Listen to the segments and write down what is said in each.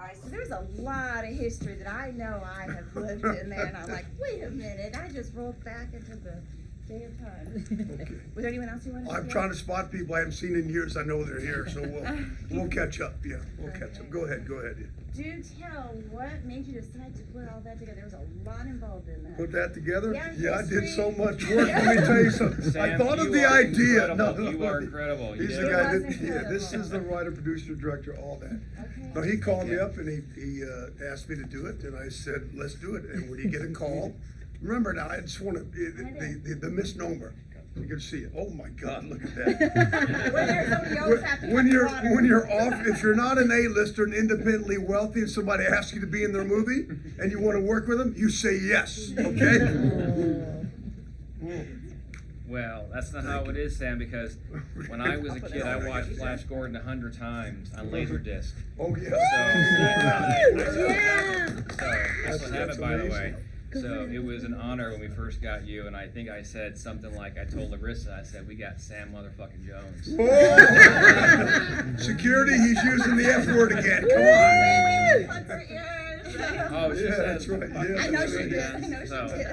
Alright, so there's a lot of history that I know I have lived in there, and I'm like, wait a minute, I just rolled back into the day of time. Okay. Was there anyone else you wanted to I'm trying to spot people I haven't seen in years. I know they're here, so we'll catch up. Yeah, we'll catch up. Go ahead. Do tell, what made you decide to put all that together? There was a lot involved in that. Put that together? Yeah, I did so much work. Let me tell you something. Sam, I thought of you the are idea. incredible. You are incredible. He's You the did. guy It that, was yeah, this incredible. is the writer, producer, director, all that. Okay. No, he called me up and he asked me to do it, and I said, let's do it. And when you get a call, remember now, I just want to, the misnomer. You can see it. Oh my God, look at that. When there's somebody else have to When cut you're the water. when you're off, if you're not an A-lister and independently wealthy, and somebody asks you to be in their movie, and you want to work with them, you say yes. Okay. Well, that's not how it is, Sam, because when I was a kid, I watched Flash Gordon 100 times on Laserdisc. Oh yeah. So that's what happened, by the way. amazing. So it was an honor when we first got you, and I think I said something like, I told Larissa, I said, we got Sam motherfucking Jones. Whoa! Security, he's using the F word again. Come on. Plug her ears. Oh, she Yeah, says, that's right. Yeah, I know that's she right. did. I know she So- did.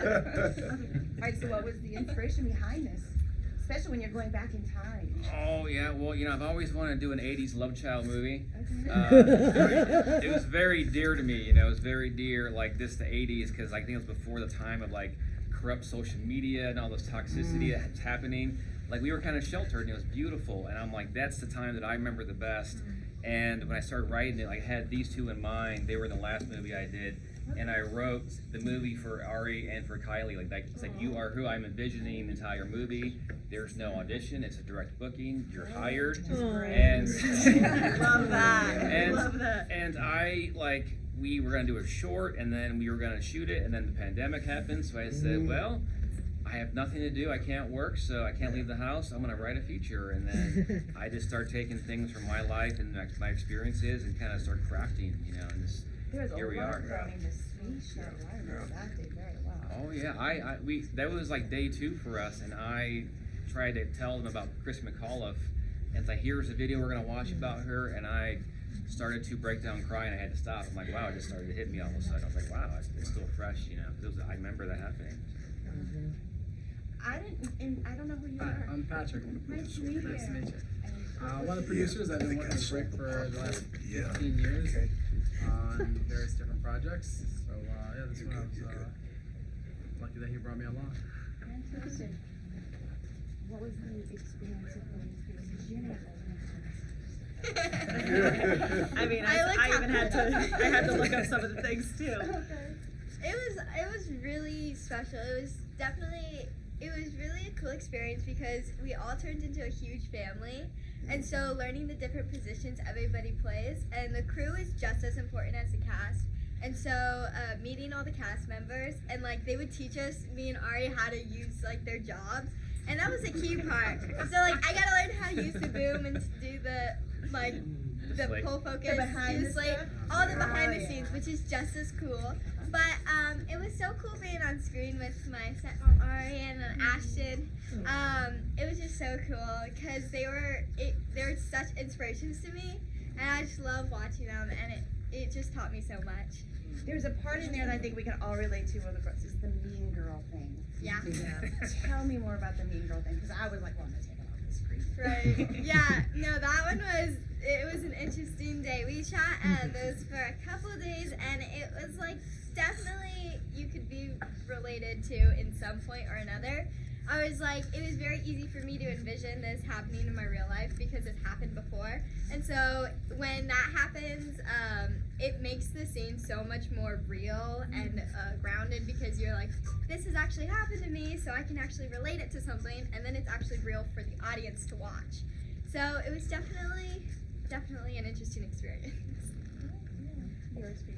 Alright, so what was the inspiration behind this? Especially when you're going back in time. Oh, yeah, well, I've always wanted to do an 80s love child movie. Okay. It was very dear to me, it was very dear, like this, the 80s, because I think it was before the time of like corrupt social media and all this toxicity that's happening. Like we were kind of sheltered and it was beautiful, and I'm like, that's the time that I remember the best. And when I started writing it, I had these two in mind. They were the last movie I did, and I wrote the movie for Arie and for Kylee. It's like you are who I'm envisioning the entire movie. There's no audition; it's a direct booking. You're hired, and Love that. and Love that. and I we were gonna do a short, and then we were gonna shoot it, and then the pandemic happened. So I said, well, I have nothing to do. I can't work, so I can't leave the house. I'm gonna write a feature, and then I just start taking things from my life and my experiences, and kind of start crafting, and just There's here a we lot are. running this speech shuttle. I remember that did very well. Oh yeah, we that was like day 2 for us, and I tried to tell them about Chris McAuliffe, and it's like, here's a video we're gonna watch about her, and I started to break down crying. I had to stop. I'm like, wow, it just started to hit me all of a sudden. I was like, wow, it's still fresh, I remember that happening. I don't know who you Hi, are. I'm Patrick. Nice to meet you. Nice to meet you. One of the producers. I've been working with Rick for the last 15 years on various different projects. So this one I was lucky that he brought me along. Fantastic. What was the experience of going through this? Because you're not I mean, I even had to look up some of the things too. It was really special. It was really a cool experience because we all turned into a huge family, and so learning the different positions everybody plays, and the crew is just as important as the cast. And so meeting all the cast members, and they would teach us, me and Arie, how to use their jobs, and that was a key part. So I gotta learn how to use the boom and to do the pull focus, behind the slate, stuff? all the behind the Oh, scenes, yeah. which is just as cool. But it was so cool being on screen with my stepmom Arie and Ashton. It was just so cool because they were such inspirations to me, and I just love watching them, and it just taught me so much. There's a part in there that I think we can all relate to. One of the parts is the mean girl thing. Yeah. Tell me more about the mean girl thing, because I was like, wanting to take it off the screen. Right. Yeah. No, that one was an interesting day. We shot those for a couple of days, and it was definitely you could be related to in some point or another. It was very easy for me to envision this happening in my real life because it's happened before. And so when that happens, it makes the scene so much more real and grounded because you're like, this has actually happened to me, so I can actually relate it to something, and then it's actually real for the audience to watch. So it was definitely an interesting experience.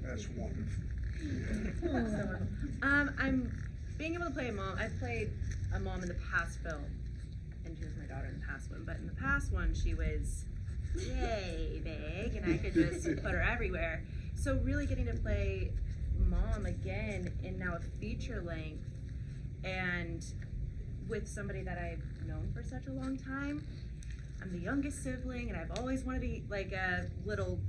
That's wonderful. I'm being able to play a mom. I've played a mom in the past film, and she was my daughter in the past one. But in the past one, she was yay big, and I could just put her everywhere. So really getting to play mom again in now a feature length, and with somebody that I've known for such a long time. I'm the youngest sibling, and I've always wanted to like a little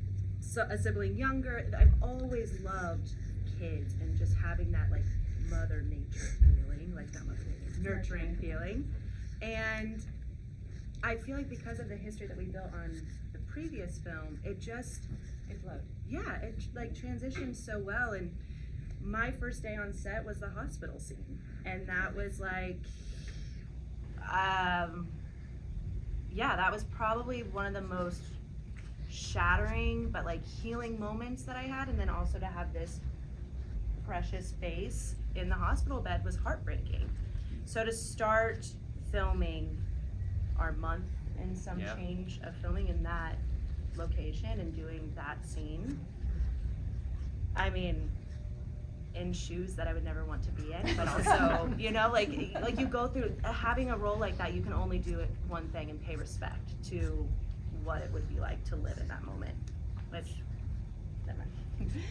a sibling younger. I've always loved kids and just having that like mother nature feeling, like not mother nature, nurturing feeling. And I feel like because of the history that we built on the previous film, it flowed. Yeah, it like transitioned so well. And my first day on set was the hospital scene, and that was like, that was probably one of the most shattering but like healing moments that I had. And then also to have this precious face in the hospital bed was heartbreaking. So to start filming our month and some change of filming in that location and doing that scene, I mean, in shoes that I would never want to be in, but also, you know, like you go through having a role like that, you can only do it one thing and pay respect to what it would be like to live in that moment, which, never mind.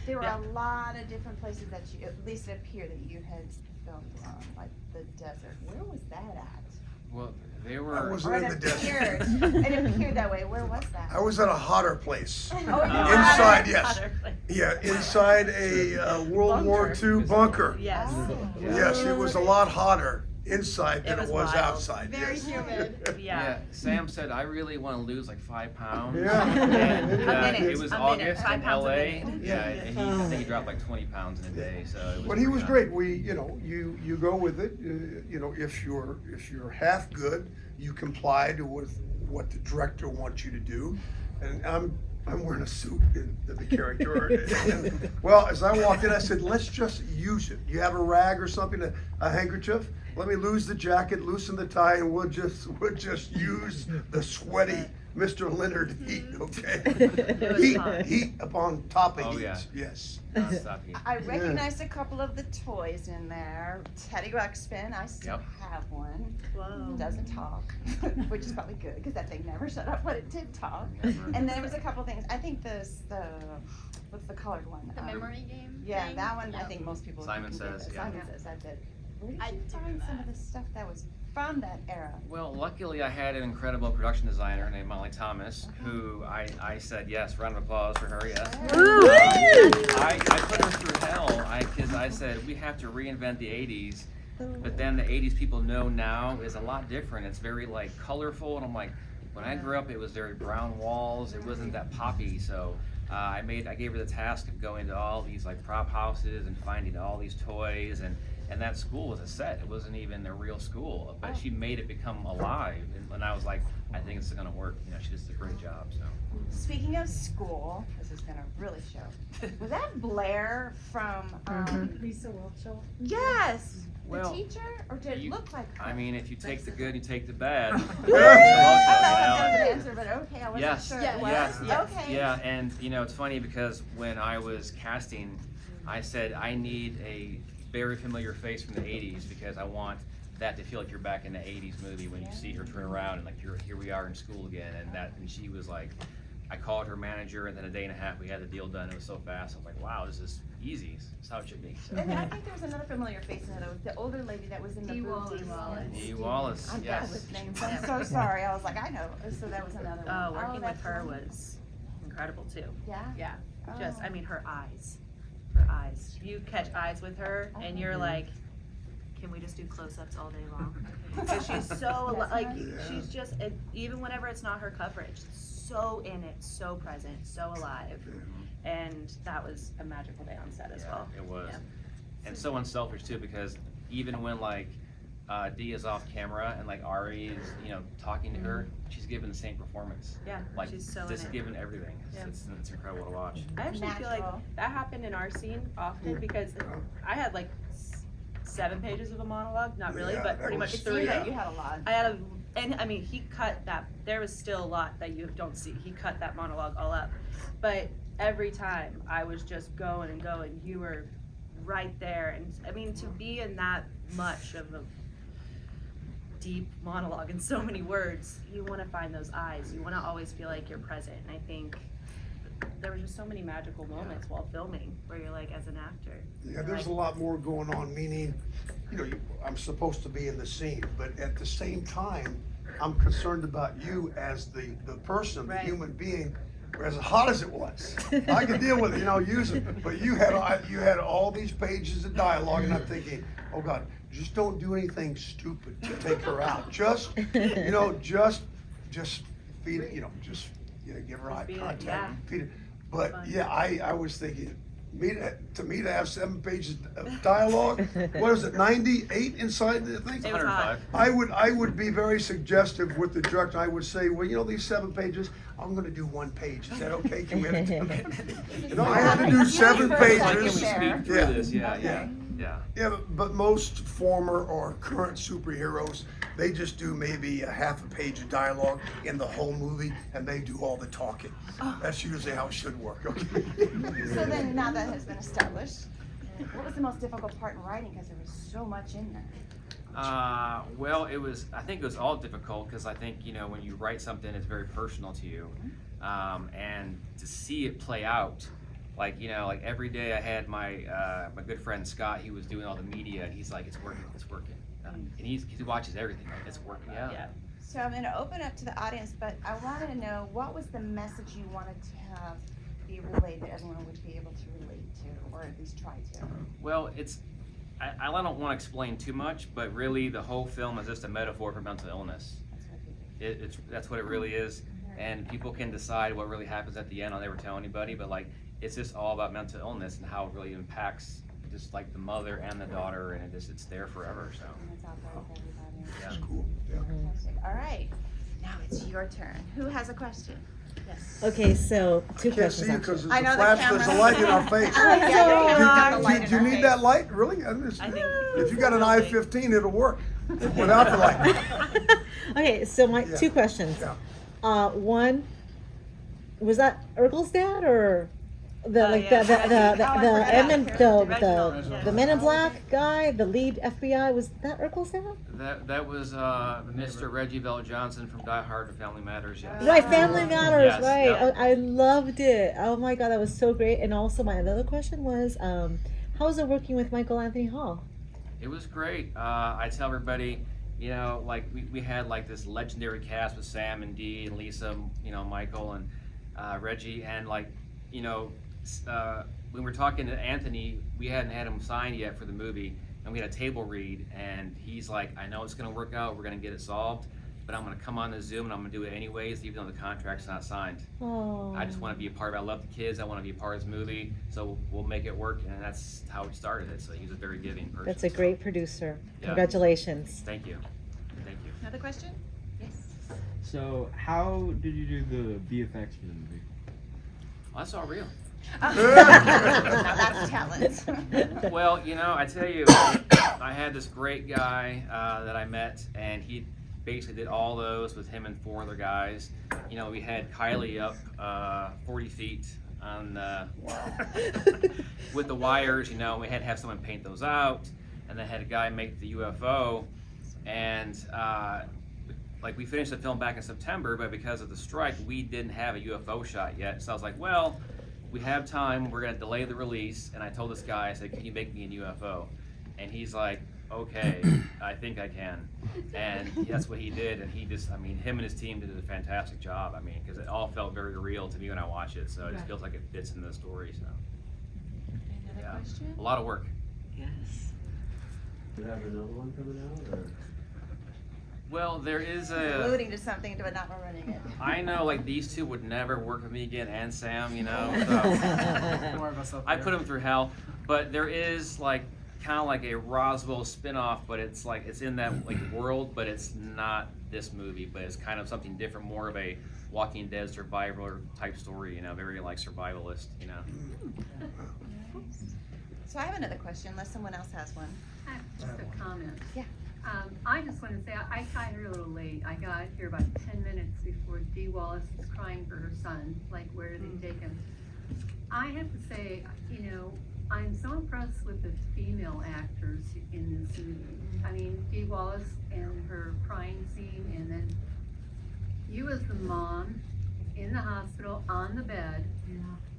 There were a lot of different places that you, at least it appeared that you had filmed on, like the desert. Where was that at? Well, they were. I wasn't in the desert. It appeared that way. Where was that? I was at a hotter place. Inside, yes. Yeah, inside a World War II bunker. Yes. Yes, it was a lot hotter inside than it was wild. outside. Very yes. humid. Yeah, Sam said, I really want to lose like 5 pounds. Yeah. And A minute, it was a minute, August 5 in pounds a LA. minute. Yeah, and I think he dropped like 20 pounds in a day. So it was But he was pretty great. We, you know, you go with it. You know, if you're half good, you comply to what the director wants you to do. And I'm wearing a suit in the character. And, well, as I walked in, I said, let's just use it. You have a rag or something, a handkerchief? Let me lose the jacket, loosen the tie, and we'll just use the sweaty Mr. Leonard heat, okay? Heat upon top of Oh, heat, yeah. yes. nonstop heat. I recognized a couple of the toys in there. Teddy Ruxpin, I still have one. Whoa. Doesn't talk, which is probably good because that thing never shut up when it did talk. Never. And then there was a couple things. I think what's the colored one? The memory game. Yeah, thing? that one. I Yep. think most people. Simon can get says, that. yeah. Simon says I did. Where did I you do find some of that. the stuff that was from that era? Well, luckily I had an incredible production designer named Molly Thomas, who I said, yes, round of applause for her, yes. I put her through hell, because I said, we have to reinvent the 80s, but then the 80s people know now is a lot different. It's very like colorful, and I'm like, when I grew up it was very brown walls, it wasn't that poppy, so I gave her the task of going to all these like prop houses and finding all these toys, and that school was a set. It wasn't even a real school, but she made it become alive. And I was like, I think it's gonna work. You know, she does a great job. So. Speaking of school, this is gonna really show. Was that Blair from? Lisa Whelchel. Yes. Well, the teacher, or did it look like her? I mean, if you take the good, you take the bad. I It's thought that was a an answer, but okay, I wasn't Yes, sure. yes, it was. yes, Okay. Yeah, and you know, it's funny because when I was casting, I said I need a very familiar face from the 80s because I want that to feel like you're back in the 80s movie when you see her turn around and like here we are in school again, and she was like, I called her manager, and then a day and a half we had the deal done. It was so fast. I was like, wow, this is easy. This is how it should be. So. And then I think there was another familiar face in it. It was the older lady that was in the booth. Dee Wallace, I'm bad yes. with names. I'm so sorry. I was like, I know. So that was another one. Oh, working with that's her one. was incredible too. Yeah. Yeah, just, Oh. I mean, her eyes. Her eyes. You catch eyes with her, and you're like, can we just do close-ups all day long? Because she's so, That's like, right. she's just, even whenever it's not her coverage, so in it, so present, so alive. And that was a magical day on set as well. It was. Yeah. And so unselfish too, because even when like Dee is off camera and like Arie is, you know, talking to her, she's giving the same performance. Yeah, Like she's so in just it. giving everything. Yeah. It's incredible to watch. I actually feel like Natural. that happened in our scene often because I had like 7 pages of a monologue, not really, Yeah, but that pretty much was- 3. Yeah, you had a lot. And I mean, he cut that, there was still a lot that you don't see. He cut that monologue all up. But every time I was just going and going, you were right there. And I mean, to be in that much of a deep monologue in so many words, you want to find those eyes. You want to always feel like you're present. And I think there were just so many magical moments while filming where you're like, as an actor. Yeah, you're there's like, a lot more going on, meaning, you know, I'm supposed to be in the scene, but at the same time, I'm concerned about you as the person, the Right. human being as hot as it was. I could deal with it, use it. But you had all these pages of dialogue, and I'm thinking, oh God, just don't do anything stupid to take her out. Just feed it, give her eye contact, feed it. But yeah, I was thinking, to have 7 pages of dialogue, what is it, 98 inside the thing? It was hot. I would be very suggestive with the director. I would say, well, these 7 pages, I'm going to do 1 page. Is that okay? Can we have it? I had to do 7 pages. Can we speak through this? Yeah. Yeah, but most former or current superheroes, they just do maybe a half a page of dialogue in the whole movie, and they do all the talking. That's usually how it should work. Okay. So then, now that has been established, what was the most difficult part in writing? Because there was so much in there. Well, I think it was all difficult because I think, when you write something, it's very personal to you. And to see it play out, like every day I had my good friend Scott, he was doing all the media, and he's like, it's working. And he watches everything, like, it's working, yeah. So I'm going to open up to the audience, but I wanted to know, what was the message you wanted to have be relayed that everyone would be able to relate to, or at least try to? Well, I don't want to explain too much, but really the whole film is just a metaphor for mental illness. That's what it really is, and people can decide what really happens at the end. I'll never tell anybody, but it's just all about mental illness and how it really impacts just like the mother and the daughter, and it's there forever. So. And it's out there with everybody. Yeah. That's cool. Yeah. Fantastic. All right, now it's your turn. Who has a question? Yes. Okay, so 2 Can't questions. see you because I there's know a the flash, there's a camera. light in our face. Do you need that light? Really? I think If you got an i15, it'll work without the light. Okay, so my Yeah. 2 questions. Yeah. One, was that Urkel's dad or the the Men in Black guy, the lead FBI? Was that Urkel's dad? That was Mr. Reggie VelJohnson from Die Hard to Family Matters. Yeah. Right, Family Matters, Yes, right. yeah. I loved it. Oh my God, that was so great. And also my other question was, how was it working with Michael Anthony Hall? It was great. I tell everybody, we had this legendary cast with Sam and Dee and Lisa, Michael and Reggie, and when we're talking to Anthony, we hadn't had him signed yet for the movie, and we had a table read, and he's like, I know it's going to work out, we're going to get it solved, but I'm going to come on the Zoom and I'm going to do it anyways, even though the contract's not signed. Oh. I just want to be a part of it. I love the kids, I want to be a part of this movie, so we'll make it work, and that's how we started it. So he's a very giving person. That's a great producer. Yeah. Congratulations. Thank you. Another question? Yes. So, how did you do the VFX for the movie? Well, that's all real. Now that's talent. Well, I tell you, I had this great guy that I met, and he basically did all those with him and 4 other guys. We had Kylee up 40 feet on with the wires, we had to have someone paint those out, and then had a guy make the UFO, and we finished the film back in September, but because of the strike, we didn't have a UFO shot yet. So I was like, well, we have time, we're gonna delay the release. And I told this guy, I said, can you make me a UFO? And he's like, okay, I think I can. And that's what he did. And he just, him and his team did a fantastic job. Because it all felt very real to me when I watch it. So it just feels like it fits into the story. So Another question? a lot of work. Yes. Do you have another one coming out? Or? Well, there is Alluding to something, but not running it. I know, these 2 would never work with me again, and Sam, so More of us up I there. put them through hell. But there is kind of like a Roswell spin-off, but it's it's in that world, but it's not this movie, but it's kind of something different, more of a Walking Dead survivor type story, very survivalist, So I have another question, unless someone else has one. I have just a comment. Yeah. I just want to say, I got here a little late. I got here about 10 minutes before Dee Wallace was crying for her son, where did they take him? I have to say, I'm so impressed with the female actors in this movie. Dee Wallace and her crying scene, and then you as the mom in the hospital on the bed.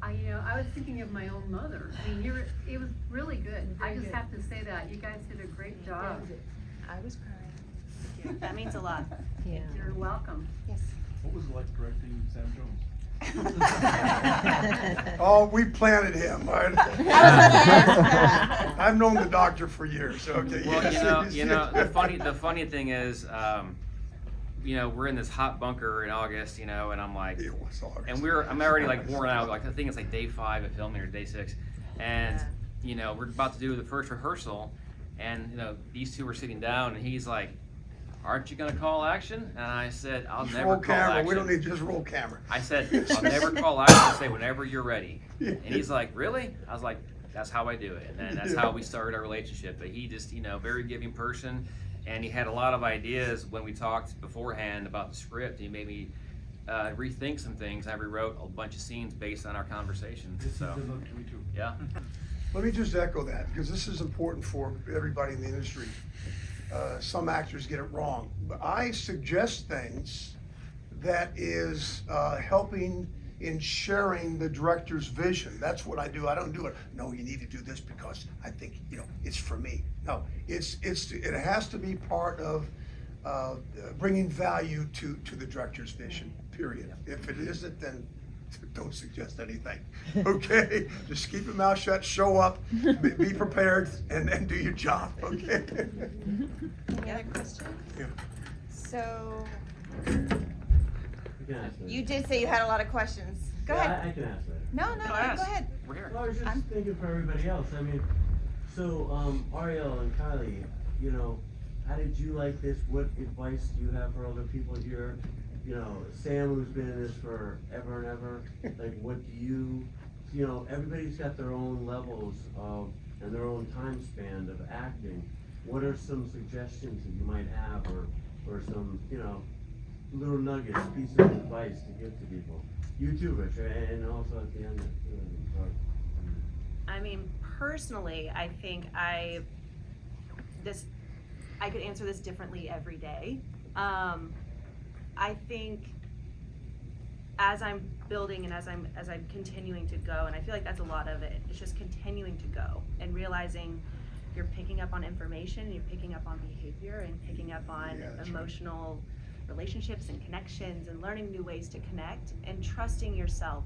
I was thinking of my own mother. It was really good. I just have to say that. You guys did a great job. I was crying. That means a lot. Yeah. You're welcome. Yes. What was it like directing Sam Jones? Oh, we planted him. I was gonna ask that. I've known the doctor for years. Okay. Well, yes, you know, the funny thing is, you know, we're in this hot bunker in August, you know, and I'm like, It was August. and I'm already like worn out. Like I think it's like day 5 of filming or day 6, and Yeah. you know, we're about to do the first rehearsal, and you know, these two were sitting down, and he's like, "Aren't you gonna call action?" And I said, "I'll Just never roll call camera. action." We don't need just roll camera. I said, "I'll never call action. I'll say whenever you're ready." And he's like, "Really?" I was like, "That's how I do it." And then that's how we started our relationship. But he just, you know, very giving person. And he had a lot of ideas when we talked beforehand about the script. He made me rethink some things. I rewrote a bunch of scenes based on our conversation. So, yeah. Let me just echo that, because this is important for everybody in the industry. Some actors get it wrong, but I suggest things that is helping in sharing the director's vision. That's what I do. I don't do it, no, you need to do this because I think, you know, it's for me. No, it has to be part of bringing value to the director's vision, period. If it isn't, then don't suggest anything, okay? Just keep your mouth shut, show up, be prepared, and do your job, okay? Any other questions? Yeah. So, You can ask that. you did say you had a lot of questions. Go Yeah, ahead. I can ask that. No, No, go ask. ahead. We're here. Well, I was just I'm- thinking for everybody else. I mean, so Arielle and Kylee, you know, how did you like this? What advice do you have for other people here? You know, Sam, who's been in this for ever and ever, like, what do you know, everybody's got their own levels of, and their own time span of acting. What are some suggestions that you might have, or some, you know, little nuggets, pieces of advice to give to people? You too, Rich, and also at the end, I mean, personally, I think I could answer this differently every day. I think as I'm building and as I'm continuing to go, and I feel like that's a lot of it, it's just continuing to go and realizing you're picking up on information, and you're picking up on behavior, and picking up on emotional relationships and connections, and learning new ways to connect, and trusting yourself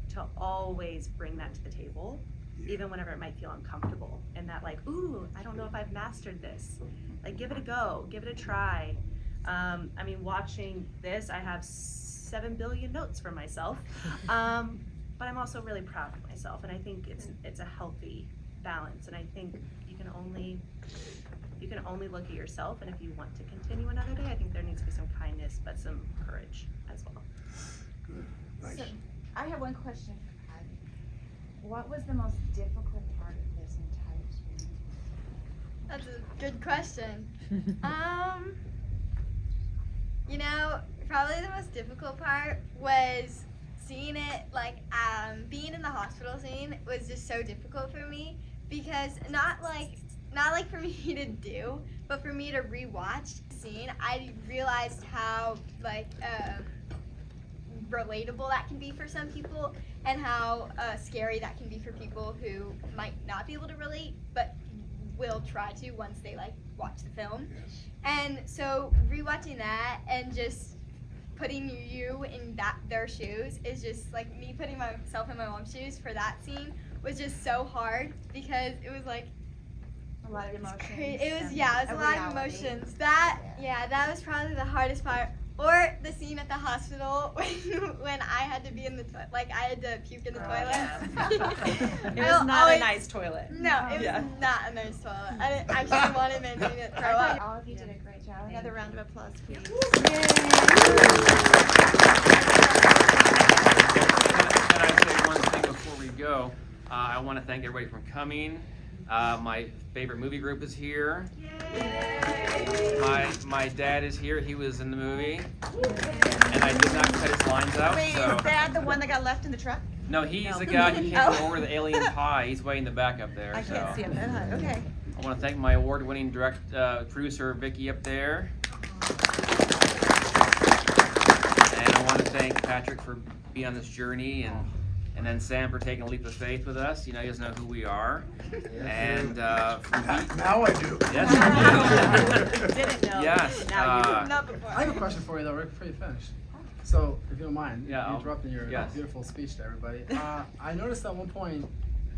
to always bring that to the table, even whenever it might feel uncomfortable, and that like, ooh, I don't know if I've mastered this. Like, give it a go, give it a try. I mean, watching this, I have 7 billion notes for myself, but I'm also really proud of myself, and I think it's a healthy balance, and I think you can only look at yourself, and if you want to continue another day, I think there needs to be some kindness, but some courage as well. Good, nice. So, I have one question for Kylie. What was the most difficult part of this entire experience? That's a good question. You know, probably the most difficult part was seeing it, like, being in the hospital scene was just so difficult for me, because not like for me to do, but for me to rewatch the scene, I realized how, like, relatable that can be for some people, and how scary that can be for people who might not be able to relate, but will try to once they, like, watch the film. Yes. And so rewatching that and just putting you in their shoes is just like me putting myself in my mom's shoes for that scene was just so hard, because it was like A lot of emotions. it was and a lot of reality. emotions. That that was probably the hardest part. Or the scene at the hospital when I had to be in the toilet, like I had to puke in the toilet. It was not a nice toilet. No, it was not a nice toilet. I actually wanted Mandy to throw up. All of you did a great job. Another round of applause, please. Can I say one thing before we go? I want to thank everybody for coming. My favorite movie group is here. My dad is here. He was in the movie, and I did not cut his lines out. Wait, so. is that the one that got left in the truck? No, he's the guy who came Oh. over the alien pie. He's way in the back up there. I can't see him that high. Okay. I want to thank my award-winning producer Vicky up there, and I want to thank Patrick for being on this journey, and then Sam for taking a leap of faith with us. You know, he doesn't know who we are, and from Now I do. yes, you do. Didn't know. Yes. Now you do. Not before. I have a question for you though, right before you finish. So, if you don't mind, Yeah, I'll- interrupting your yes. beautiful speech to everybody. I noticed at one point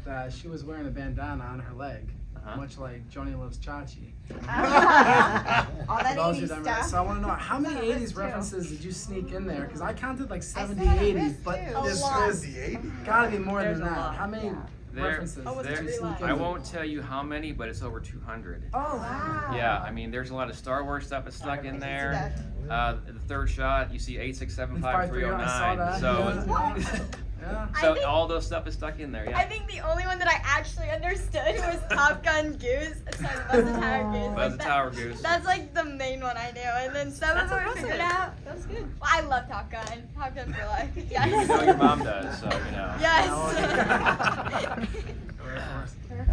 that she was wearing a bandana on her leg, much like Joni Loves Chachi. All that For those 80s who don't remember. stuff. So I want to know, how many Some of us 80s too. references did you sneak in there? Because I counted like 70, said a 80s, list, but too. there's A lot. The 80s. gotta be more There's than a that. lot. How many There- references there- did you sneak in? I won't tell you how many, but it's over 200. Oh, Wow. Yeah, I mean, there's a lot of Star Wars stuff that's stuck in I there. see The third shot, you see 8675309. I saw So, that. Yeah. I so think- all those stuff is stuck in there. I Yeah. think the only one that I actually understood was Top Gun Goose. Sorry, Buzz the Tower Goose. Buzz the Tower Goose. That's like the main one I knew, and then some of them I figured out. That was good. Well, I love Top Gun. Top Gun for life. You Yes. know your mom does, so you know. Yes.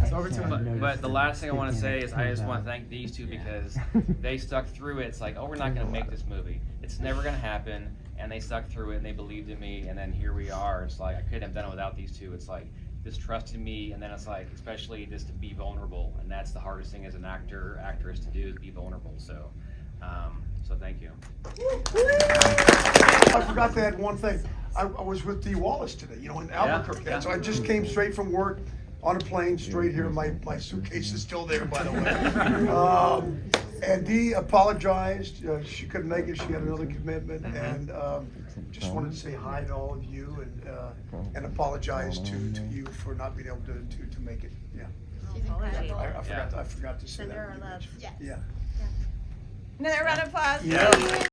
It's over 200. But the last thing I want to say is I just want to thank these two because they stuck through it. It's like, oh, we're not going to make this movie. It's never going to happen. And they stuck through it and they believed in me. And then here we are. It's like, I couldn't have done it without these two. It's like, this trust in me. And then it's like, especially just to be vulnerable. And that's the hardest thing as an actor, actress to do is be vulnerable. So, so thank you. I forgot to add one thing. I was with D. Wallace today, you know, in Albuquerque. yeah. So I just came straight from work on a plane, straight here. My suitcase is still there, by the way. And Dee apologized. She couldn't make it. She had another commitment, and just wanted to say hi to all of you and apologize to you for not being able to make it. Yeah, She's incredible. I forgot to say Send that. her our love. Yes. Yeah. Another round of applause. Yeah.